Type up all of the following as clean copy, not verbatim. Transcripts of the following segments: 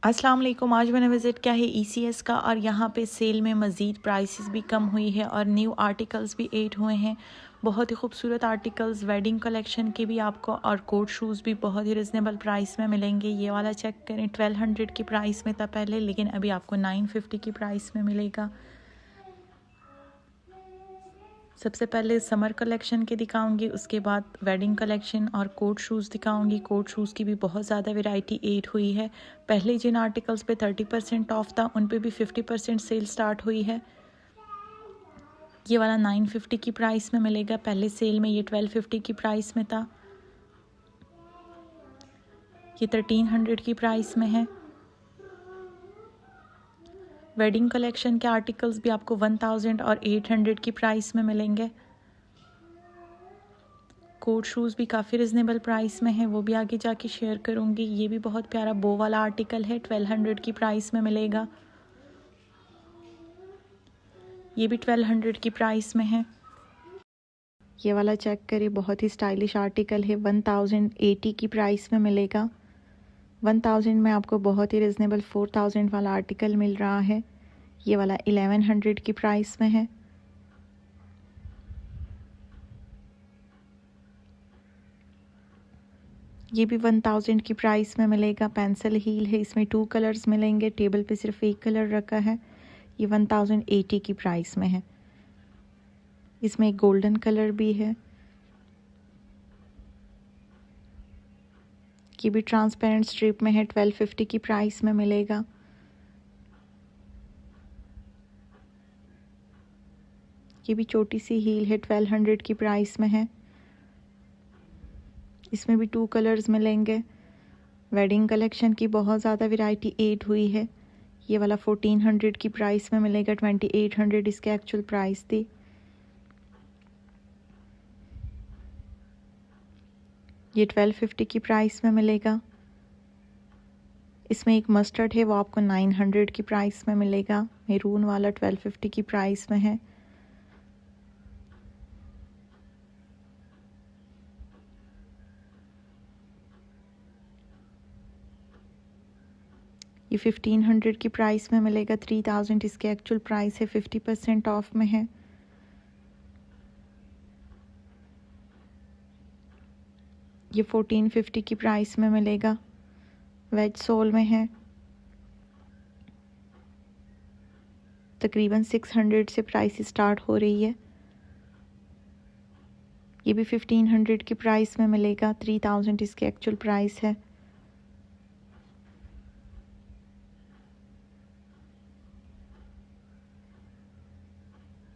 अस्सलाम वालेकुम। आज मैंने विज़िट किया है ECS का और यहाँ पे सेल में मज़ीद प्राइसेस भी कम हुई है और न्यू आर्टिकल्स भी ऐड हुए हैं। बहुत ही खूबसूरत आर्टिकल्स वेडिंग कलेक्शन के भी आपको और कोट शूज़ भी बहुत ही रिजनेबल प्राइस में मिलेंगे। ये वाला चेक करें, 1200 की प्राइस में था पहले, लेकिन अभी आपको 950 की प्राइस में मिलेगा। सबसे पहले समर कलेक्शन के दिखाऊंगी, उसके बाद वेडिंग कलेक्शन और कोट शूज़ दिखाऊंगी। कोट शूज़ की भी बहुत ज़्यादा वैरायटी ऐड हुई है। पहले जिन आर्टिकल्स पे 30% ऑफ था उन पे भी 50% सेल स्टार्ट हुई है। ये वाला 950 की प्राइस में मिलेगा, पहले सेल में ये 1250 की प्राइस में था। ये 1300 की प्राइस में है। वेडिंग कलेक्शन के आर्टिकल्स भी आपको 1000 और 800 की प्राइस में मिलेंगे। कोट शूज़ भी काफ़ी रिजनेबल प्राइस में है, वो भी आगे जाके शेयर करूँगी। ये भी बहुत प्यारा बो वाला आर्टिकल है, 1200 की प्राइस में मिलेगा। ये भी 1200 की प्राइस में है। ये वाला चेक करिए, बहुत ही स्टाइलिश आर्टिकल है, 1080 की प्राइस में मिलेगा। 1000 में आपको बहुत ही रिजनेबल 4000 वाला आर्टिकल मिल रहा है। ये वाला 1100 की प्राइस में है। ये भी 1000 की प्राइस में मिलेगा। पेंसिल हील है, इसमें 2 कलर्स मिलेंगे, टेबल पे सिर्फ एक कलर रखा है। ये 1080 की प्राइस में है। इसमें एक गोल्डन कलर भी है। ये भी ट्रांसपेरेंट स्ट्रिप में है, 1250 की प्राइस में मिलेगा। ये भी छोटी सी हील है, 1200 की प्राइस में है। इसमें भी 2 कलर्स मिलेंगे। वेडिंग कलेक्शन की बहुत ज़्यादा वैरायटी ऐड हुई है। ये वाला 1400 की प्राइस में मिलेगा, 2800 इसके एक्चुअल प्राइस थी। ये 1250 की प्राइस में मिलेगा। इसमें एक मस्टर्ड है, वो आपको 900 की प्राइस में मिलेगा। मैरून वाला 1250 की प्राइस में है। ये 1500 की प्राइस में मिलेगा, 3000 इसके एक्चुअल प्राइस है, 50% ऑफ में है। ये 1450 की प्राइस में मिलेगा, वेज सोल में है। तकरीबन 600 से प्राइस स्टार्ट हो रही है। ये भी 1500 की प्राइस में मिलेगा, 3000 इसके एक्चुअल प्राइस है।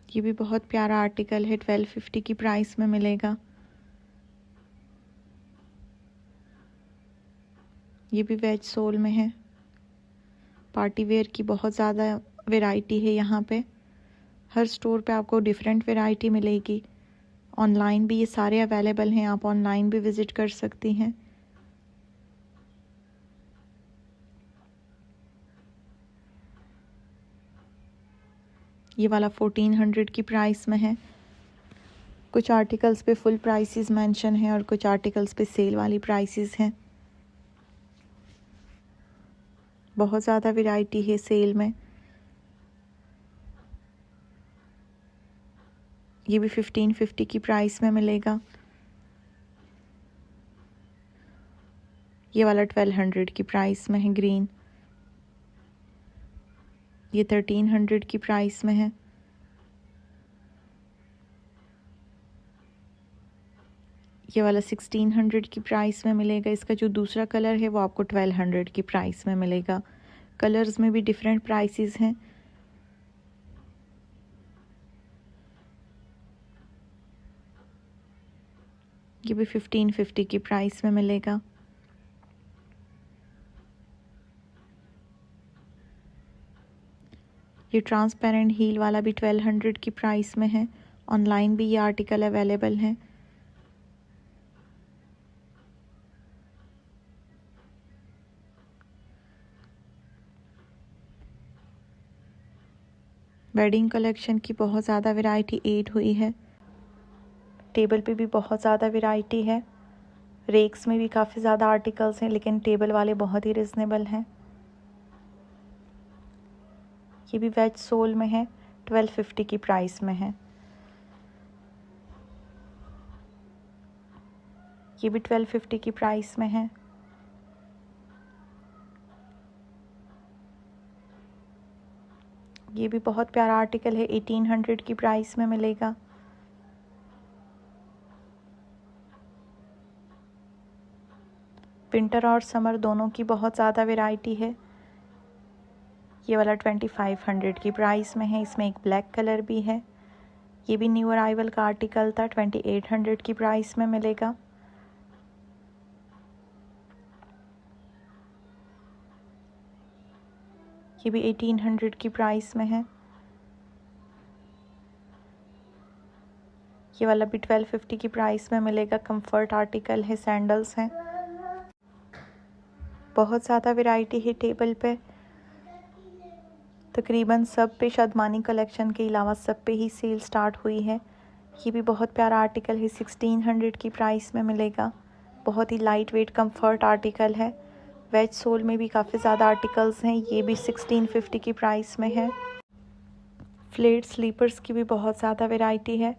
ये भी बहुत प्यारा आर्टिकल है, 1250 की प्राइस में मिलेगा। ये भी वेज सोल में है। पार्टी वेयर की बहुत ज़्यादा वैरायटी है यहाँ पे। हर स्टोर पे आपको डिफरेंट वैरायटी मिलेगी। ऑनलाइन भी ये सारे अवेलेबल हैं, आप ऑनलाइन भी विज़िट कर सकती हैं। ये वाला 1400 की प्राइस में है। कुछ आर्टिकल्स पे फुल प्राइसेस मेंशन है और कुछ आर्टिकल्स पे सेल वाली प्राइसेस हैं। बहुत ज़्यादा वैरायटी है सेल में। ये भी 1550 की प्राइस में मिलेगा। ये वाला 1200 की प्राइस में है, ग्रीन। ये 1300 की प्राइस में है। ये वाला 1600 की प्राइस में मिलेगा। इसका जो दूसरा कलर है वो आपको 1200 की प्राइस में मिलेगा। कलर्स में भी डिफरेंट प्राइसेस हैं। ये भी 1550 की प्राइस में मिलेगा। ये ट्रांसपेरेंट हील वाला भी 1200 की प्राइस में है। ऑनलाइन भी ये आर्टिकल अवेलेबल हैं। वेडिंग कलेक्शन की बहुत ज़्यादा वैरायटी ऐड हुई है। टेबल पे भी बहुत ज़्यादा वैरायटी है। रेक्स में भी काफ़ी ज़्यादा आर्टिकल्स हैं, लेकिन टेबल वाले बहुत ही रिजनेबल हैं। ये भी वेज सोल में है, 1250 की प्राइस में है। ये भी 1250 की प्राइस में है। ये भी बहुत प्यारा आर्टिकल है, 1800 की प्राइस में मिलेगा। विंटर और समर दोनों की बहुत ज़्यादा वैरायटी है। ये वाला 2500 की प्राइस में है, इसमें एक ब्लैक कलर भी है। ये भी न्यू अराइवल का आर्टिकल था, 2800 की प्राइस में मिलेगा। ये भी 1800 की प्राइस में है। ये वाला भी 1250 की प्राइस में मिलेगा। कंफर्ट आर्टिकल है, सैंडल्स हैं। बहुत ज़्यादा वैरायटी है टेबल पे। तकरीबन सब पे शादमानी कलेक्शन के अलावा सब पे ही सेल स्टार्ट हुई है। ये भी बहुत प्यारा आर्टिकल है, 1600 की प्राइस में मिलेगा। बहुत ही लाइट वेट कंफर्ट आर्टिकल है। वेज सोल में भी काफ़ी ज़्यादा आर्टिकल्स हैं। ये भी 1650 की प्राइस में है। फ्लेट स्लीपर्स की भी बहुत ज़्यादा वैरायटी है।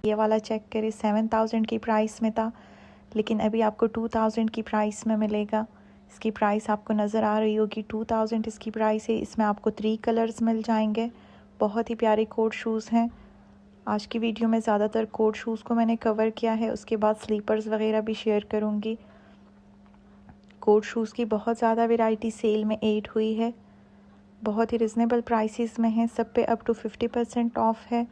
ये वाला चेक करें, 7000 की प्राइस में था, लेकिन अभी आपको 2000 की प्राइस में मिलेगा। इसकी प्राइस आपको नज़र आ रही होगी, 2000 इसकी प्राइस है। इसमें आपको 3 कलर्स मिल जाएंगे। बहुत ही प्यारे कोट शूज़ हैं। आज की वीडियो में ज़्यादातर कोट शूज़ को मैंने कवर किया है, उसके बाद स्लीपर्स वगैरह भी शेयर करूँगी। कोट शूज़ की बहुत ज़्यादा वैरायटी सेल में ऐड हुई है। बहुत ही रिजनेबल प्राइसेस में है, सब पे अप टू 50% ऑफ है।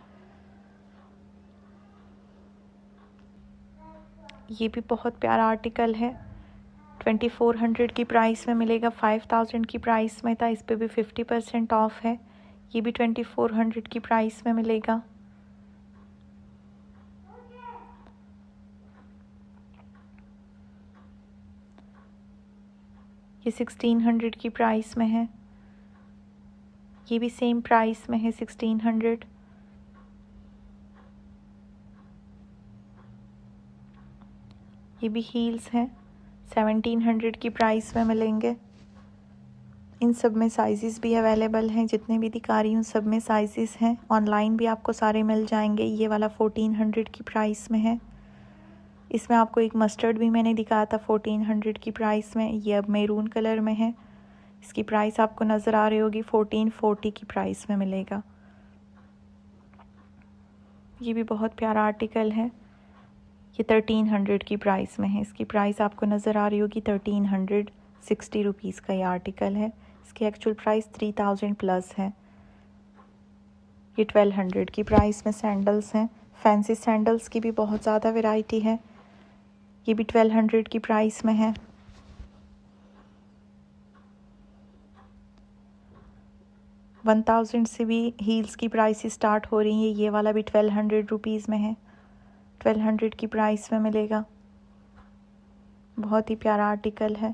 ये भी बहुत प्यारा आर्टिकल है, 2400 की प्राइस में मिलेगा। 5000 की प्राइस में था, इस पे भी 50% ऑफ है। ये भी 2400 की प्राइस में मिलेगा। ये 1600 की प्राइस में है। ये भी सेम प्राइस में है, 1600। ये भी हील्स हैं, 1700 की प्राइस में मिलेंगे। इन सब में साइज़ेस भी अवेलेबल हैं, जितने भी दिखा रही हूँ सब में साइज़ेस हैं। ऑनलाइन भी आपको सारे मिल जाएंगे। ये वाला 1400 की प्राइस में है। इसमें आपको एक मस्टर्ड भी मैंने दिखाया था 1400 की प्राइस में। ये अब मैरून कलर में है। इसकी प्राइस आपको नज़र आ रही होगी, 1440 की प्राइस में मिलेगा। ये भी बहुत प्यारा आर्टिकल है। ये 1300 की प्राइस में है। इसकी प्राइस आपको नज़र आ रही होगी, 1360 रुपीज़ का ये आर्टिकल है। इसकी एक्चुअल प्राइस 3000 प्लस है। ये 1200 की प्राइस में सैंडल्स हैं। फैंसी सैंडल्स की भी बहुत ज़्यादा वैरायटी है। ये भी 1200 की प्राइस में है। $1000 से भी हील्स की प्राइस स्टार्ट हो रही है। ये वाला भी 1200 रुपीज़ में है, 1200 की प्राइस में मिलेगा। बहुत ही प्यारा आर्टिकल है।